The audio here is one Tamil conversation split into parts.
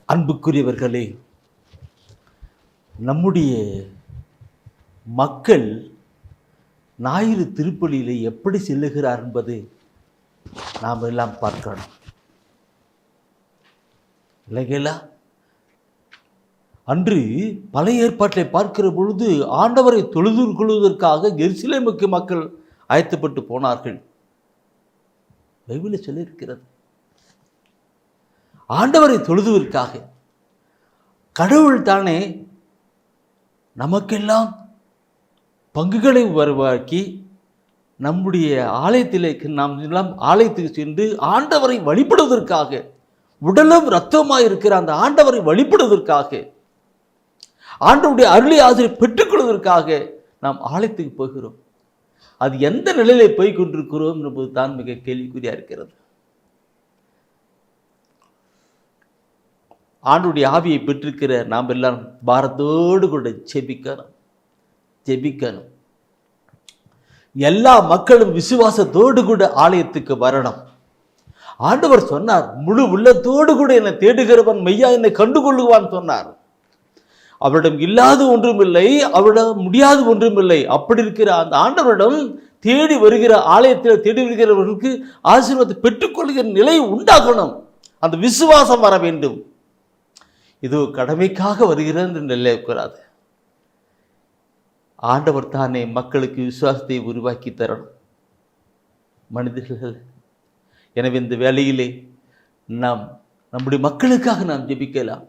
அன்புக்குரியவர்களே, நம்முடைய மக்கள் ஞாயிறு திருப்பலியிலே எப்படி செல்லுகிறார் என்பது நாம் எல்லாம் பார்க்கணும் இல்லைங்களா? அன்று பழைய ஏற்பாட்டை பார்க்கிற பொழுது ஆண்டவரை தொழுது கொள்வதற்காக எருசலேமுக்கு மக்கள் அழைக்கப்பட்டு போனார்கள். பைபிளில் சொல்லியிருக்கிறது. ஆண்டவரை தொழுதுவதற்காக. கடவுள் தானே நமக்கெல்லாம் பங்குகளை உருவாக்கி நம்முடைய ஆலயத்திலே நாம் எல்லாம் ஆலயத்துக்கு சென்று ஆண்டவரை வழிபடுவதற்காக, உடலும் இரத்தமாக இருக்கிற அந்த ஆண்டவரை வழிபடுவதற்காக, ஆண்டவருடைய அருளை ஆசிரியர் பெற்றுக்கொள்வதற்காக நாம் ஆலயத்துக்கு போகிறோம். அது எந்த நிலையிலே போய் கொண்டிருக்கிறோம் என்பது தான் மிக கேள்விக்குறியா இருக்கிறது. ஆண்டுடைய ஆவியை பெற்றிருக்கிற நாம் எல்லாம் பாரத்தோடு கூட ஜெபிக்கணும். எல்லா மக்களும் விசுவாசத்தோடு கூட ஆலயத்துக்கு வரணும். ஆண்டவர் சொன்னார், முழு உள்ளத்தோடு கூட என்னை தேடுகிறவன் மெய்யா என்னை கண்டுகொள்ளுவான் சொன்னார். அவரிடம் இல்லாத ஒன்றுமில்லை, அவரிடம் முடியாத ஒன்றுமில்லை. அப்படி இருக்கிற அந்த ஆண்டவரிடம் தேடி வருகிற ஆலயத்தில் தேடி வருகிறவர்களுக்கு ஆசீர்வாதத்தை பெற்றுக்கொள்கிற நிலை உண்டாகணும். அந்த விசுவாசம் வர வேண்டும். இது கடமைக்காக வருகிறது என்று நிலைக்கூடாது. ஆண்டவர் தானே மக்களுக்கு விசுவாசத்தை உருவாக்கி தரணும், மனிதர்கள். எனவே இந்த வேளையிலே நம்முடைய மக்களுக்காக நாம் ஜெபிக்கலாம்.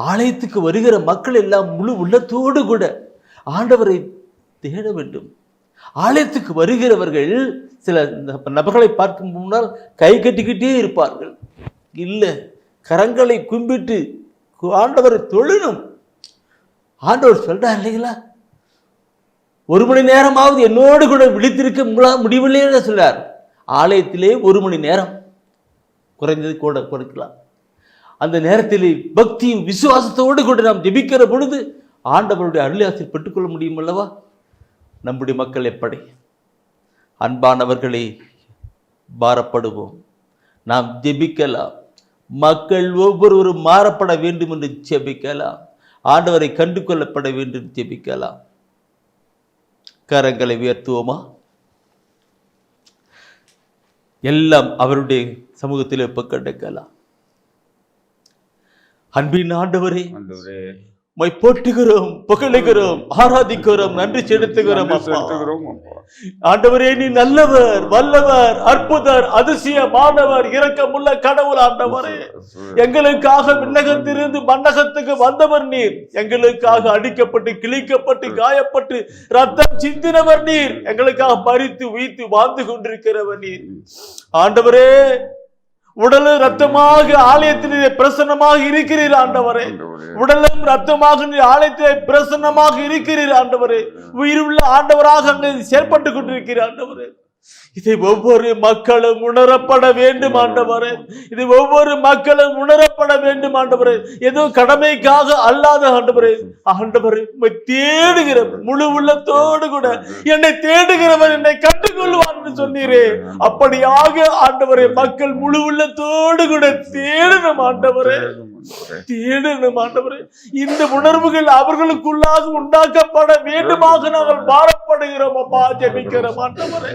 ஆலயத்துக்கு வருகிற மக்கள் எல்லாம் முழு உள்ளத்தோடு கூட ஆண்டவரை தேட வேண்டும். ஆலயத்துக்கு வருகிறவர்கள் சில நபர்களை பார்க்கும் முன்னால் கை கட்டிக்கிட்டே இருப்பார்கள். இல்லை, கரங்களை கும்பிட்டு ஆண்டவரை தொழணும். ஆண்டவர் சொல்றார் இல்லைங்களா, 1 மணி நேரமாவது என்னோடு கூட விழித்திருக்க முடியவில்லையே சொல்றார். ஆலயத்திலே 1 மணி நேரம் குறைந்தது கூட கொடுக்கலாம். அந்த நேரத்தில் பக்தியும் விசுவாசத்தோடு கூட நாம் ஜெபிக்கிற பொழுது ஆண்டவருடைய அருளாசியை பெற்றுக்கொள்ள முடியும் அல்லவா? நம்முடைய மக்கள் எப்படி? அன்பானவர்களே, பாரப்படுவோம், நாம் ஜெபிக்கலாம். மக்கள் ஒவ்வொருவரும் மாறப்பட வேண்டும் என்று ஜெபிக்கலாம். ஆண்டவரை கண்டு கொள்ளப்பட வேண்டும் ஜெபிக்கலாம். கரங்களை உயர்த்துவோமா? எல்லாம் அவருடைய சமூகத்தில் ஒப்புக்கொடுக்கலாம். அன்பின் ஆண்டவரே, மை போற்றுகிறோம், புகழுகிறோம், ஆராதிக்கிறோம், நன்றி செலுத்துகிறோம். ஆண்டவரே, நீ நல்லவர், வல்லவர், அற்புதர், அதிசயமானவர், இரக்கமுள்ள கடவுள். ஆண்டவரே, எங்களுக்காக விண்ணகத்திலிருந்து மண்ணகத்துக்கு வந்தவர் நீர். எங்களுக்காக அடிக்கப்பட்டு, கிழிக்கப்பட்டு, காயப்பட்டு, ரத்தம் சிந்தினவர் நீர். எங்களுக்காக மரித்து உயிர்த்து வாழ்ந்து கொண்டிருக்கிறவர் நீர். ஆண்டவரே, உடலும் ரத்தமாக ஆலயத்திலே பிரசன்னமாக இருக்கிறீர் ஆண்டவரே. உடலும் ரத்தமாக ஆலயத்திலே பிரசன்னமாக இருக்கிறீர் ஆண்டவரே. உயிருள்ள ஆண்டவராக அங்கே செயல்பட்டு கொண்டிருக்கிறீர் ஆண்டவரே. இதை ஒவ்வொரு மக்களும் உணரப்பட வேண்டும் ஆண்டவரே. இது ஒவ்வொரு மக்களும் உணரப்பட வேண்டும் ஆண்டவரே. ஏதோ கடமைக்காக அல்லாத ஆண்டவரே. ஆண்டவரே, தேடுகிற முழு உள்ளத்தோடு கூட என்னை தேடுகிறவர் என்னை கண்டுகொள்வார் என்று சொன்னீரே. அப்படியாக ஆண்டவரே, மக்கள் முழு உள்ளத்தோடு கூட தேடணும் ஆண்டவரே, தேடணும் ஆண்டவரே. இந்த உணர்வுகள் அவர்களுக்குள்ளாக உண்டாக்கப்பட வேண்டுமாக நாங்கள் பாரப்படுகிறோம் அப்பா, ஜெபிக்கிறோம் ஆண்டவரே.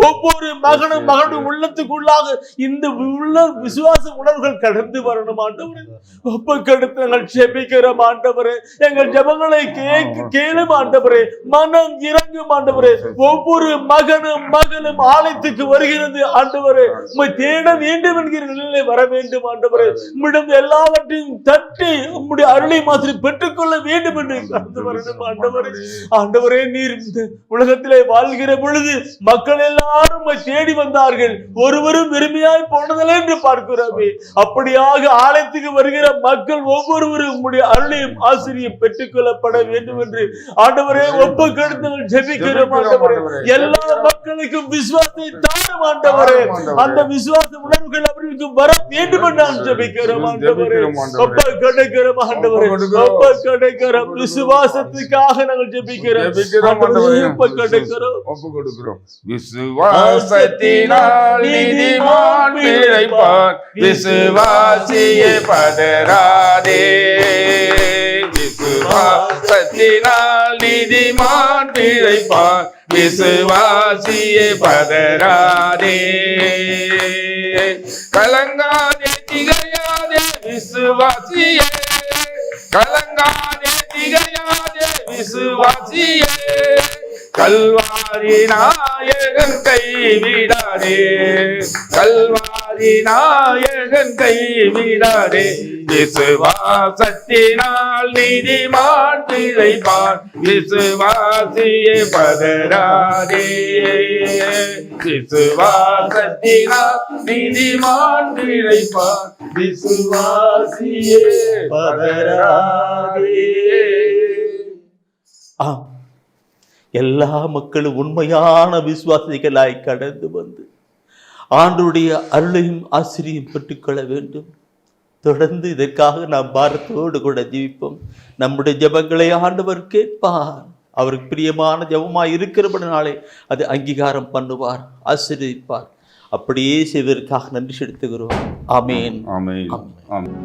ஒவ்வொரு மகனும் மகனுடைய உள்ளத்துக்குள்ளாக இந்த உள்ள விசுவாச உணர்வுகள் கடந்து வரணும் ஆண்டவரே. ஒப்புக்கொடுத்து நாங்கள் ஜெபிக்கிறோம் ஆண்டவரே. எங்கள் ஜெபங்களை கேளும் ஆண்டவரே. மனம் இறங்கும் ஆண்டவரே. ஒவ்வொரு மகனும் மகளும் ஆலயத்துக்கு வருகிறது ஆண்டவரே. உம்மை தேட வேண்டும் என்கிற நிலையிலே வர வேண்டும் ஆண்டவரே. உம்மிடம் எல்லாவற்றையும் தட்டி உம்முடைய அருளை மாதிரி பெற்றுக்கொள்ள வேண்டும் என்று கடந்து வரணும் ஆண்டவரே. ஆண்டவரே, நீர் இந்த உலகத்திலே வாழ்கிற பொழுது மக்கள் எல்லாரும் தேடி வந்தார்கள், ஒருவரும் பெருமையாய் போனதில்லை என்று பார்க்கிறோமே. அப்படியாக ஆலயத்துக்கு வருகிற மக்கள் ஒவ்வொருவரும் உம்முடைய அருளையும் ஆசிரியம் பெற்றுக் கொள்ளப்பட வேண்டும் என்று ஆண்டவரே ஒப்புக்கொடுத்து ஜெபிக்கிறோம் ஆண்டவரே. எல்லா மக்களுக்கு விசுவாசத்தை தாரும் ஆண்டவரே. அந்த விசுவாச உணர்வுகள் அவர்களுக்கு வர வேண்டும் என்று நான் ஜெபிக்கிறோம் ஆண்டவரே. அப்பா கிடைக்கிறோம் ஆண்டவரே. அப்பா கிடைக்கிறோம். விசுவாசத்துக்காக நாங்கள் ஜெபிக்கிறோம். அப்பா கிடைக்கிறோம். ஒப்பு கொடுக்கிறோம். விசுவாசத்தினால் நீதிமான் பிழைப்பான், விசுவாசியே பதறாதே. விசுவாசத்தினால் நீதிமான் பிழைப்பான், விசுவாசியே பதறாதே. கலங்காதே திகையாதே விசுவாசியே, கலங்காதே திகையாதே விசுவாசியே. கல்வாரி நாயகன் கைவிடாதே, கல்வாரி நாயகன் கைவிடாதே. விசுவாசத்தினால் நீதிமான் பிழைப்பான், விசுவாசியே பதறாதே. விசுவாசத்தினால் நீதிமான் பிழைப்பான், விசுவாசியே பதறாதே. எல்லா மக்களும் உண்மையான விசுவாசிகளாய் கடந்து வந்து ஆண்டவருடைய அருளையும் ஆசிரியம் பெற்றுக்கொள்ள வேண்டும். தொடர்ந்து இதற்காக நாம் பாரத்தோடு கூட ஜெபிப்போம். நம்முடைய ஜெபங்களை ஆண்டவர் கேட்பார். அவருக்கு பிரியமான ஜெபமாய் இருக்கிறபடினாலே அது அங்கீகாரம் பண்ணுவார், ஆசீர்வதிப்பார். அப்படியே செய்வதற்காக நன்றி செலுத்துகிறோம். ஆமேன். ஆமென். ஆமென்.